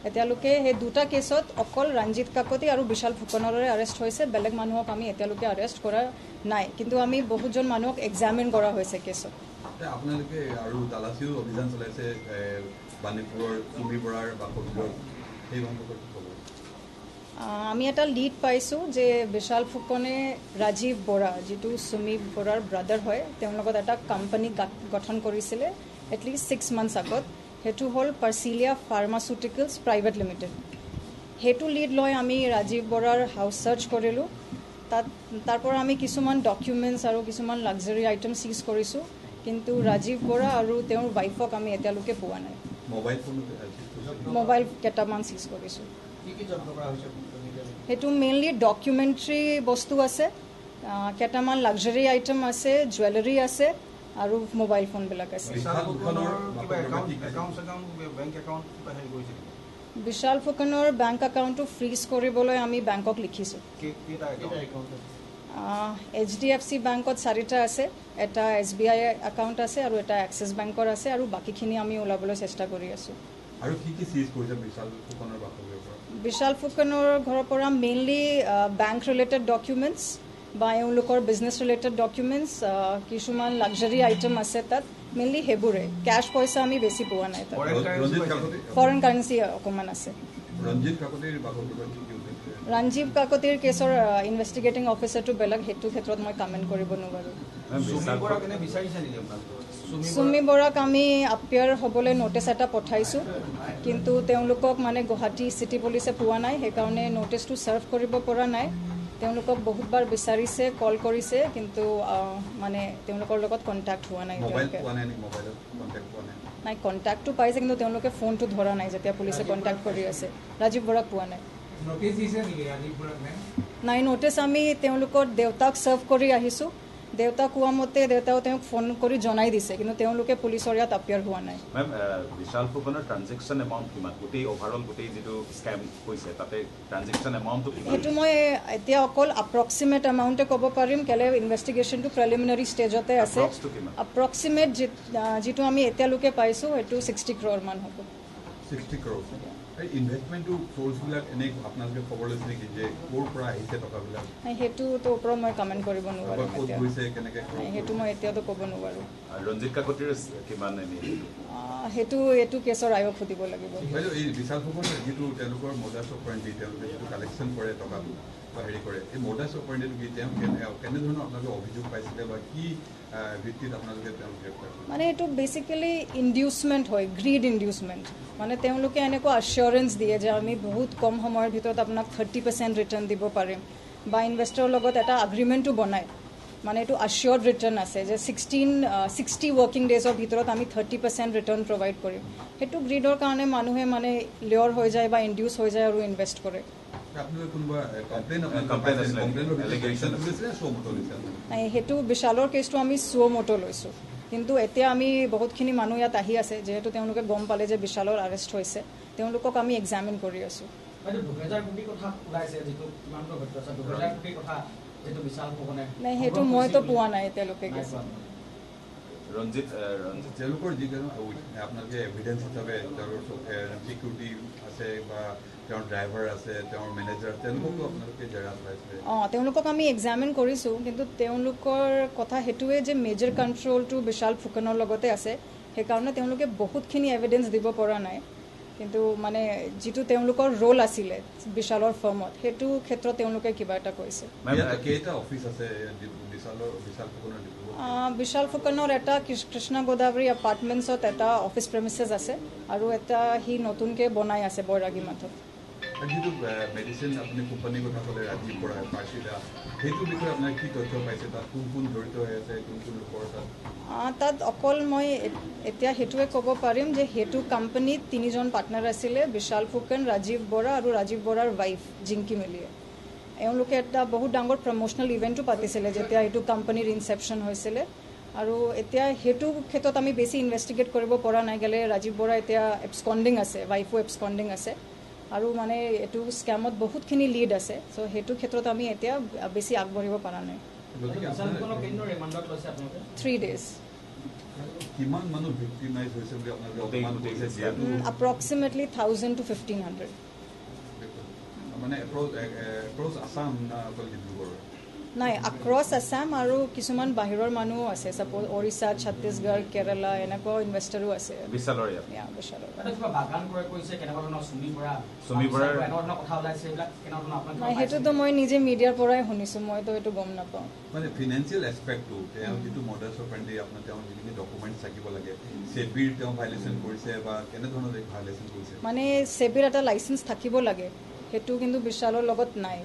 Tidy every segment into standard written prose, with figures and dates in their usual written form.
এতিয়ালৈকে সেই দুটা কেছত অকল ৰঞ্জিত কাকতি আৰু বিশাল ফুকনৰে এৰেষ্ট হৈছে, বেলেগ মানুহক আমি এতিয়ালৈকে এৰেষ্ট কৰা নাই, কিন্তু আমি বহুতজন মানুহক এক্সামিন কৰা হৈছে কেছত। আপোনালোকে আৰু তালাচীও অভিযান চলাইছে বাণীপুৰৰ চুমি বৰাৰ বাসগৃহত, সেই সম্পৰ্কত ক'ব? আমি এটা লিড পাইছোঁ যে বিশাল ফুকনে ৰাজীৱ বৰা, যিটো চুমি বৰাৰ ব্ৰাদাৰ হয়, তেওঁৰ লগত এটা কোম্পানী গঠন কৰিছিলে এটলিষ্ট 6 months আগত। সেইটো হ'ল পাৰ্চিলিয়া ফাৰ্মাচিউটিকেলছ প্ৰাইভেট লিমিটেড। সেইটো লিড লৈ আমি ৰাজীৱ বৰাৰ হাউচ চাৰ্চ কৰিলোঁ। তাৰ পৰা আমি কিছুমান ডকুমেণ্টছ আৰু কিছুমান লাক্সাৰী আইটেম চিজ কৰিছোঁ, কিন্তু ৰাজীৱ বৰা আৰু তেওঁৰ ৱাইফক আমি এতিয়ালৈকে পোৱা নাই। মোবাইল কেইটামান চিজ কৰিছোঁ। সেইটো মেইনলি ডকুমেণ্টাৰী বস্তু আছে, কেইটামান লাক্সাৰী আইটেম আছে, জুৱেলাৰী আছে আৰু মোবাইল ফোনবিলাক আছে। বিশাল ফুকনৰ বেংক একাউণ্টটো ফ্ৰিজ কৰিবলৈ আমি বেংকক লিখিছোঁ। HDFC বেংকত 4টা আছে, এটা SBI একাউণ্ট আছে আৰু এটা এক্সিছ বেংকৰ আছে, আৰু বাকীখিনি আমি ওলাবলৈ চেষ্টা কৰি আছোঁ। আৰু কি কি চিজ কৰিছে বিশাল ফুকনৰ বাসগৃহৰ পৰা? বিশাল ফুকনৰ ঘৰৰ পৰা মেইনলি বেংক ৰিলেটেড ডকুমেণ্টছ বা এওঁলোকৰ বিজনেছ ৰিলেটেড ডকুমেণ্টছ, কিছুমান লাক্সাৰী আইটেম আছে তাত, মেইনলি সেইবোৰে। কেছ পইচা আমি বেছি পোৱা নাই তাত। ফৰেন কাৰেঞ্চি অকণমান আছে। ৰঞ্জীৱ কাকতিৰ কেছৰ ইনভেষ্টিগেটিং অফিচাৰটো বেলেগ, সেইটো ক্ষেত্ৰত মই কমেণ্ট কৰিব নোৱাৰোঁ। চুমি বৰাক আমি আপিয়াৰ হ'বলৈ ন'টিছ এটা পঠাইছোঁ, কিন্তু তেওঁলোকক মানে গুৱাহাটী চিটি পুলিচে পোৱা নাই, সেইকাৰণে ন'টিছটো ছাৰ্ভ কৰিব পৰা নাই। তেওঁলোকক বহুতবাৰ বিচাৰিছে, কল কৰিছে, কিন্তু মানে তেওঁলোকৰ লগত কণ্টেক্ট হোৱা নাই। নাই, কণ্টেক্টটো পাইছে, কিন্তু তেওঁলোকে ফোনটো ধৰা নাই যেতিয়া পুলিচে কণ্টেক্ট কৰি আছে। ৰাজীৱ বৰাক পোৱা নাই। নাই, ন'টিছ আমি তেওঁলোকৰ দেউতাক ছাৰ্ভ কৰি আহিছোঁ। দেউতা কোৱা মতে দেউতাও তেওঁক ফোন কৰি জনাই দিছে, কিন্তু তেওঁলোকে পুলিচৰ ইয়াত আপিয়াৰ হোৱা নাই। বিশাল ফুকনৰ ট্ৰানজেকশ্যন এমাউণ্ট কিমান? গোটেই অভাৰঅল গোটেই যিটো স্কেম হৈছে তাতে ট্ৰানজেকশ্যন এমাউণ্টটো কিমান? সেইটো মই এতিয়া অকল এপ্ৰক্সিমেট এমাউণ্টে ক'ব পাৰিম, কেলৈ ইনভেষ্টিগেশ্যনটো প্ৰিলিমিনাৰী ষ্টেজতে আছে। এপ্ৰক্সিমেট যিটো আমি এতিয়ালৈকে পাইছোঁ সেইটো 60 crore মান হ'ব। 60 crore। ইনভেষ্টমেণ্টটো চ'ৰ্চবিলাক এনেই আপোনালোকে খবৰ লৈছে নেকি যে ক'ৰ পৰা আহিছে টকাবিলাক? সেইটোতো ওপৰত মই কমেণ্ট কৰিব নোৱাৰোঁ, সেইটো মই এতিয়াতো ক'ব নোৱাৰোঁ। ৰঞ্জিত কাকতিৰ কিমান? সেইটো এইটো কেছৰ আয়োগ সুধিব লাগিব। এই বিশাল ফুকনৰ যিটো তেওঁলোকৰ মডাছ অপাৰেণ্ডি, তেওঁলোকে যিটো কালেকশ্যন কৰে টকাটো বা হেৰি কৰে, এই মডাছ অপাৰেণ্ডিটো কি, তেওঁ কেনেধৰণৰ আপোনালোকে অভিযোগ পাইছিলে বা কি ভিত্তিত আপোনালোকে তেওঁক গ্ৰেপ্তাৰ কৰিছে? মানে এইটো বেচিকেলি ইনডিউচমেণ্ট হয়, গ্ৰীড ইনডিউচমেণ্ট। মানে তেওঁলোকে এনেকুৱা এচিয়ৰেঞ্চ দিয়ে যে আমি বহুত কম সময়ৰ ভিতৰত আপোনাক 30% ৰিটাৰ্ণ দিব পাৰিম, বা ইনভেষ্টৰৰ লগত এটা এগ্ৰিমেণ্টো বনায়। মানে এইটো আচিয়ৰ্ড ৰিটাৰ্ণ আছে যে 60 ৱৰ্কিং ডেজৰ ভিতৰত আমি 30% ৰিটাৰ্ণ প্ৰভাইড কৰিম। সেইটো গ্ৰীডৰ কাৰণে মানুহে মানে লিয়ৰ হৈ যায় বা ইনডিউচ হৈ যায় আৰু ইনভেষ্ট কৰে। সেইটো বিশালৰ কেছটো আমি চুৱ মটো লৈছোঁ, কিন্তু এতিয়া আমি বহুতখিনি মানুহ ইয়াত আহি আছে, যিহেতু তেওঁলোকে গম পালে যে বিশালৰ আৰেষ্ট হৈছে, তেওঁলোকক আমি এক্সামিন কৰি আছোঁ। নাই, সেইটো মইতো পোৱা নাই এতিয়ালৈকে। তেওঁলোকৰ যিজন আপোনালোকে এভিডেঞ্চ হিচাপে তেওঁৰ চিকিউৰিটি আছে বা তেওঁৰ ড্ৰাইভাৰ আছে, তেওঁৰ মেনেজাৰ, তেওঁলোককো আপোনালোকে জেৰা পাইছে? তেওঁলোকক আমি এক্সামিন কৰিছোঁ, কিন্তু তেওঁলোকৰ কথা সেইটোৱে যে মেজৰ কণ্ট্ৰলটো বিশাল ফুকনৰ লগতে আছে, সেইকাৰণে তেওঁলোকে বহুতখিনি এভিডেঞ্চ দিব পৰা নাই। কিন্তু মানে যিটো তেওঁলোকৰ ৰোল আছিলে বিশালৰ ফাৰ্মত, সেইটো ক্ষেত্ৰত তেওঁলোকে কিবা এটা কৈছে। বিশাল ফুকনৰ এটা কৃষ্ণ গোদাবৰী এপাৰ্টমেণ্টছত এটা অফিচ প্ৰেমিচেছ আছে, আৰু এটা সি নতুনকৈ বনাই আছে বৈৰাগী মাথত। যিটো মেডিচিন আপুনি কোম্পানীৰ কথা ক'লে ৰাজীৱ বৰা, পাৰ্চিলা, সেইটো বিষয়ে আপোনাৰ কি তথ্য পাইছে? তাত কোন কোন জড়িত হৈ আছে, কোন কোন লোকৰ তাত অকল মই এতিয়া সেইটোৱে ক'ব পাৰিম যে সেইটো কোম্পানীত 3জন পাৰ্টনাৰ আছিলে, বিশাল ফুকন, ৰাজীৱ বৰা আৰু ৰাজীৱ বৰাৰ ৱাইফ জিংকি মিলিয়ে। এওঁলোকে এটা বহুত ডাঙৰ প্ৰমোচনেল ইভেণ্টো পাতিছিলে যেতিয়া এইটো কোম্পানীৰ ইনচেপশ্যন হৈছিলে, আৰু এতিয়া সেইটো ক্ষেত্ৰত আমি বেছি ইনভেষ্টিগেট কৰিব পৰা নাই, গ'লে ৰাজীৱ বৰা এতিয়া এবস্কণ্ডিং আছে, ৱাইফো এবস্কণ্ডিং আছে, আৰু মানে এইটো স্কেমত বহুতখিনি লিড আছে। চ' সেইটো ক্ষেত্ৰত আমি এতিয়া বেছি আগবাঢ়িব পৰা নাই। 3 days। কিমান মানুহ ভিক্টিমাইজ হৈছে বুলি আপোনালোকে অনুমান কৰিছে যিহেতু approximately 1000 to 1500 মানে এপ্ৰ'চ আছাম না অকল ডিব্ৰুগড় নাই across Assam আৰু কিছুমান বাহিৰৰ মানুহো আছে সাপোজ ওড়িশা ছত্তীশগড় কেৰালা এনেকুৱা ইনভেষ্টৰো আছে বিশালৰ বিশালৰ কিবা বাগান কৰে কৈছে কেনেকুৱা ধৰণৰ চুমি বৰা এনেকুৱা ধৰণৰ কথা ওলাইছে এইবিলাক কেনেকুৱা ধৰণৰ আপোনাক নাই সেইটোতো মই নিজে মিডিয়াৰ পৰাই শুনিছো মইতো এইটো গম নাপাওঁ মানে ফিনান্সিয়েল এছপেক্টটো তেওঁ যিটো মডাৰ্ছ অপাৰেণ্ডি আপোনাৰ তেওঁ যিখিনি ডকুমেণ্টছ থাকিব লাগে সেবিৰ তেওঁ ভাইলেশ্যন কৰিছে বা কেনেধৰণৰ ভাইলেশ্যন কৰিছে মানে সেবিৰ এটা লাইচেঞ্চ থাকিব লাগে সেইটো কিন্তু বিশালৰ লগত নাই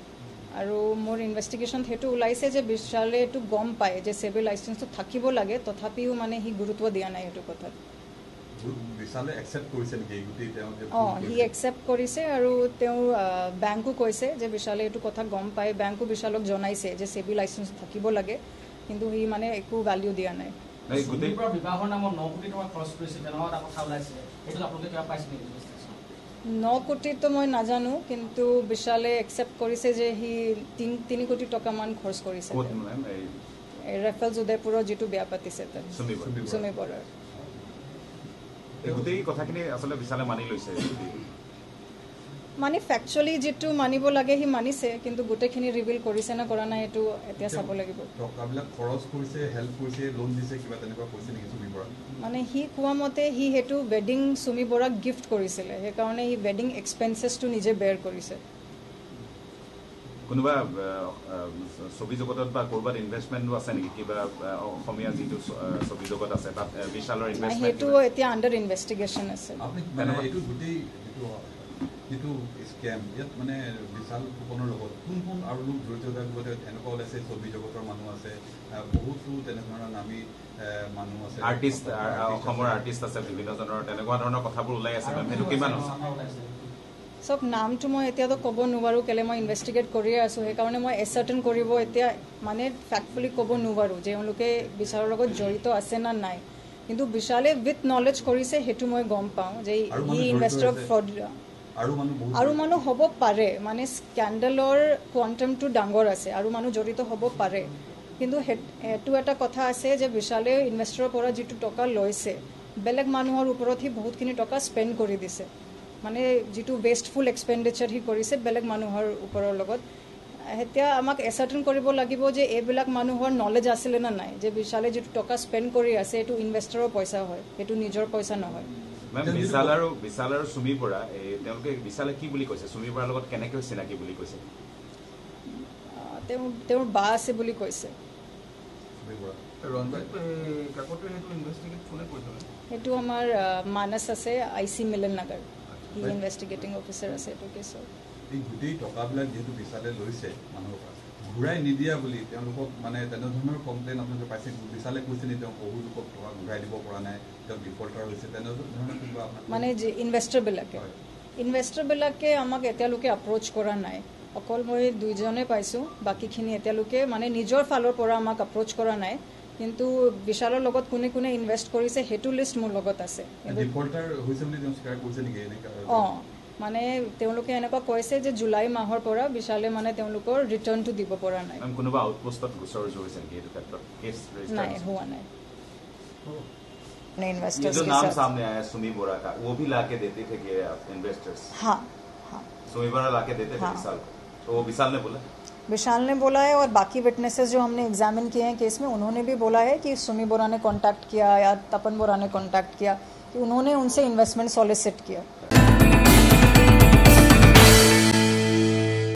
আৰু মোৰ ইনভেষ্টিগেশ্যন সেইটো ওলাইছে যে বিশালে এইটো গম পায় যে সেবিৰ লাইচেঞ্চটো থাকিব লাগে তথাপিও মানে সি গুৰুত্ব দিয়া নাই এইটো কথাত বিশালে একচেপ্ট কৰিছে নেকি গোটেই তেওঁ সি একচেপ্ট কৰিছে আৰু তেওঁ বেংকো কৈছে যে বিশালে এইটো কথা গম পায় বেংকো বিশালক জনাইছে যে সেবি লাইচেঞ্চ থাকিব লাগে কিন্তু সি মানে একো ভ্যালু দিয়া নাই বিবাহৰ নামত 9 কোটি টকা খৰচ কৰিছে তেনেকুৱা এটা কথা ওলাইছে এইটো আপোনালোকে কিবা পাইছে নেকি 9 কোটিটো মই নাজানো কিন্তু বিশালে একচেপ্ট কৰিছে যে সি 3 কোটি টকামান খৰচ কৰিছে ৰেফেলছ উদয়পুৰৰ যিটো বিয়া পাতিছে চুমি বৰাৰ গোটেই কথাখিনি আচলতে বিশালে মানি লৈছে মানে ফেকচুৱেলি যিটো মানিব লাগে সি মানিছে কিন্তু গোটেইখিনি ৰিভিল কৰিছে না কৰা নাই এইটো এতিয়া চাব লাগিব টকাবিলাক খৰচ কৰিছে হেল্প কৰিছে লোন দিছে কিবা তেনেকুৱা কৰিছে নেকি চুমি বৰা মানে সি কোৱা মতে সি সেইটো ৱেডিং চুমি বৰাক গিফ্ট কৰিছিলে সেইকাৰণে সি ৱেডিং এক্সপেন্সেছটো নিজে বেয়াৰ কৰিছে কোনোবা ছবি জগতত বা ক'ৰবাত ইনভেষ্টমেণ্টো আছে নেকি কিবা অসমীয়া যিটো ছবি জগত আছে তাত বিশালৰ ইনভেষ্টমেণ্ট সেইটো এতিয়া আণ্ডাৰ ইনভেষ্টিগেশ্যন আছে আপুনি মানে এইটো গোটেই যিটো স্কেম ইয়াত মানে বিশাল ফুকনৰ লগত কোন কোন আৰু লোক জড়িত লগতে এনেকুৱা ওলাইছে ছবি জগতৰ মানুহ আছে বহুতো তেনেধৰণৰ নামী মানুহ আছে আৰ্টিষ্ট অসমৰ আৰ্টিষ্ট আছে বিভিন্নজনৰ তেনেকুৱা ধৰণৰ কথাবোৰ ওলাই আছে সেইটো কিমান চব নামটো মই এতিয়াতো ক'ব নোৱাৰোঁ কেলে মই ইনভেষ্টিগেট কৰিয়ে আছোঁ সেইকাৰণে মই এচাৰ্টেন কৰিব এতিয়া মানে ফেক্টফুলি ক'ব নোৱাৰোঁ যে তেওঁলোকে বিশালৰ লগত জড়িত আছে না নাই কিন্তু বিশালে উইথ নলেজ কৰিছে সেইটো মই গম পাওঁ যে ই ইনভেষ্টৰ ফ্ৰড আৰু মানুহ হ'ব পাৰে মানে স্কেণ্ডেলৰ কোৱাণ্টামটো ডাঙৰ আছে আৰু মানুহ জড়িত হ'ব পাৰে কিন্তু সেইটো এটা কথা আছে যে বিশালে ইনভেষ্টৰৰ পৰা যিটো টকা লৈছে বেলেগ মানুহৰ ওপৰত সি বহুতখিনি টকা স্পেণ্ড কৰি দিছে মানে যিটো ৱেষ্টফুল এক্সপেণ্ডিচাৰ সি কৰিছে বেলেগ মানুহৰ ওপৰৰ লগত এতিয়া আমাক এচাৰ্টেন কৰিব লাগিব যে এইবিলাক মানুহৰ নলেজ আছিলে নে নাই যে বিশালে যিটো টকা স্পেণ্ড কৰি আছে এইটো ইনভেষ্টৰৰ পইচা হয় সেইটো নিজৰ পইচা নহয় বিশাল আৰু চুমি বৰা তেওঁলোকে বিশালে কি বুলি কৈছে চুমি বৰাৰ লগত কেনেকৈ চিনাকি বুলি কৈছে তেওঁৰ বা আছে বুলি কৈছে সেইটো আমাৰ মানস আছে IC মিলন নগৰ ই ইনভেষ্টিগেটিং অফিচাৰ আছে এইটো কেছৰ এই গোটেই টকাবিলাক যিহেতু বিশালে লৈছে মানুহৰ পৰা ঘূৰাই নিদিয়া বুলি তেওঁলোকক মানে তেনেধৰণৰ কমপ্লেইন আপোনালোকে পাইছে বিশালে কৈছে নি তেওঁ বহু লোকক টকা ঘূৰাই দিব পৰা নাই তেওঁ ডিফল্টাৰ হৈছে তেনেধৰণৰ কিবা মানে যে ইনভেষ্টৰবিলাকে আমাক এতিয়ালৈকে এপ্ৰ'চ কৰা নাই অকল মই 2জনে পাইছোঁ বাকীখিনি এতিয়ালৈকে মানে নিজৰ ফালৰ পৰা আমাক এপ্ৰ'চ কৰা নাই কিন্তু বিশালৰ লগত কোনে কোনে ইনভেষ্ট কৰিছে সেইটো লিষ্ট মোৰ লগত আছে মানে তেওঁলোকে এনেকুৱা কৈছে যে জুলাই মাহৰ পৰা বিশালে মানে তেওঁলোকৰ ৰিটাৰ্ণটো দিব পৰা নাই কোনোবা আউটপোষ্টত গোচৰ হৈছে নেকি এইটো ক্ষেত্ৰত কেছ ৰেজিষ্টাৰ নাই হোৱা নাই जो नाम सामने आया सुमी बोरा का वो भी लाके देते थे कि इन्वेस्टर्स हाँ सुमी बोरा लाके देते थे विशाल को तो वो विशाल ने बोला है और बाकी विटनेसेस जो हमने एग्जामिन किए हैं केस में उन्होंने भी बोला है कि सुमी बोरा ने कांटेक्ट किया या तपन बोरा ने कांटेक्ट किया कि उन्होंने उनसे इन्वेस्टमेंट सॉलिसिट किया